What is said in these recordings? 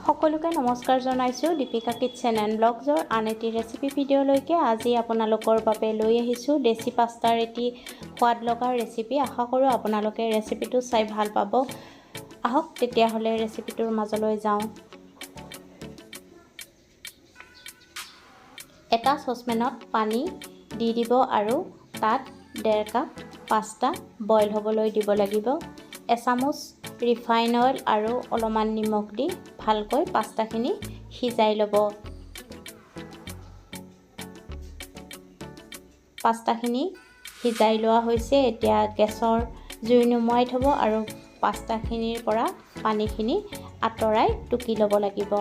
সকলোকে নমস্কাৰ জনাইছোঁ দীপিকা কিটচেন এণ্ড ব্লগছৰ আন এটি ৰেচিপি ভিডিঅ'লৈকে। আজি আপোনালোকৰ বাবে লৈ আহিছোঁ দেশী পাস্তাৰ এটি সোৱাদ লগা ৰেচিপি। আশা কৰোঁ আপোনালোকে ৰেচিপিটো চাই ভাল পাব। আহক তেতিয়াহ'লে ৰেচিপিটোৰ মাজলৈ যাওঁ। এটা চচপেনত পানী দি দিব আৰু তাত 1.5 কাপ পাস্তা বইল হ'বলৈ দিব লাগিব। এচামুচ ৰিফাইন অইল আৰু অলপমান নিমখ দি ভালকৈ পাস্তাখিনি সিজাই ল'ব। পাস্তাখিনি সিজাই লোৱা হৈছে। এতিয়া গেছৰ জুই নুমুৱাই থ'ব আৰু পাস্তাখিনিৰ পৰা পানীখিনি আঁতৰাই টুকি ল'ব লাগিব।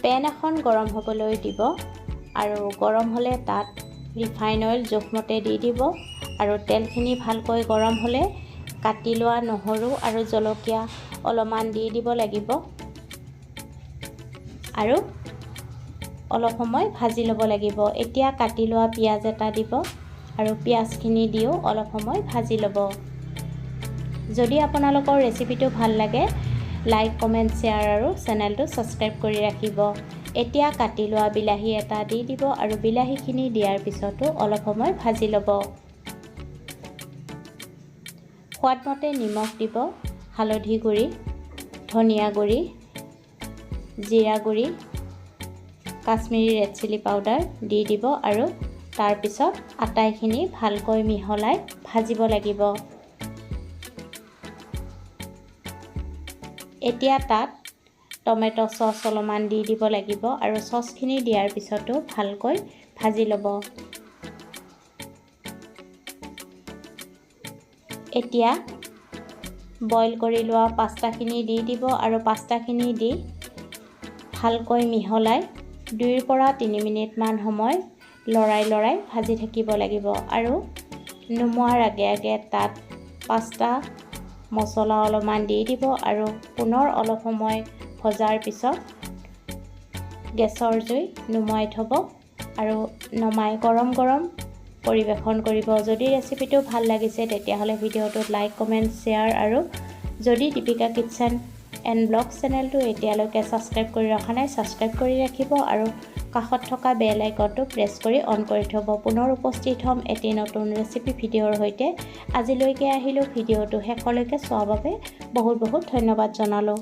পেন এখন গৰম হ'বলৈ দিব আৰু গৰম হ'লে তাত ৰিফাইন অইল জোখমতে দি দিব আৰু তেলখিনি ভালকৈ গৰম হ'লে কাটি লোৱা নহৰু আৰু জলকীয়া অলপমান দি দিব লাগিব আৰু অলপ সময় ভাজি ল'ব লাগিব। এতিয়া কাটি লোৱা পিঁয়াজ এটা দিব আৰু পিঁয়াজখিনি দিও অলপ সময় ভাজি ল'ব। যদি আপোনালোকৰ ৰেচিপিটো ভাল লাগে লাইক কমেণ্ট শ্বেয়াৰ আৰু চেনেলটো ছাবস্ক্ৰাইব কৰি ৰাখিব। এতিয়া কাটি লোৱা বিলাহী এটা দি দিব আৰু বিলাহীখিনি দিয়াৰ পিছতো অলপ সময় ভাজি ল'ব। সোৱাদমতে নিমখ দিব, হালধি গুড়ি, ধনিয়া গুড়ি, জিৰা গুড়ি, কাশ্মীৰী ৰেড চিলি পাউডাৰ দি দিব আৰু তাৰপিছত আটাইখিনি ভালকৈ মিহলাই ভাজিব লাগিব। এতিয়া তাত টমেটো চচ অলপমান দি দিব লাগিব আৰু চচখিনি দিয়াৰ পিছতো ভালকৈ ভাজি ল'ব। এতিয়া বইল কৰি লোৱা পাস্তাখিনি দি দিব আৰু পাস্তাখিনি দি ভালকৈ মিহলাই 2 পৰা 3 মিনিটমান সময় লৰাই ভাজি থাকিব লাগিব আৰু নুমুৱাৰ আগে আগে তাত পাস্তা মছলা অলপমান দি দিব আৰু পুনৰ অলপ সময় ভজাৰ পিছত গেছৰ জুই নুমুৱাই থ'ব আৰু নমাই গৰম পৰিৱেশন কৰিব। যদি ৰেচিপিটো ভাল লাগিছে তেতিয়াহ'লে ভিডিঅ'টোত লাইক কমেণ্ট শ্বেয়াৰ আৰু যদি দীপিকা কিটচেন এণ্ড ব্লগ চেনেলটো এতিয়ালৈকে ছাবস্ক্ৰাইব কৰি ৰখা নাই ছাবস্ক্ৰাইব কৰি ৰাখিব আৰু কাষত থকা বেল আইকনটো প্ৰেছ কৰি অন কৰি থ'ব। পুনৰ উপস্থিত হ'ম এটি নতুন ৰেচিপি ভিডিঅ'ৰ সৈতে। আজিলৈকে আহিলোঁ ভিডিঅ'টো শেষলৈকে চোৱাৰ বাবে বহুত ধন্যবাদ জনালোঁ।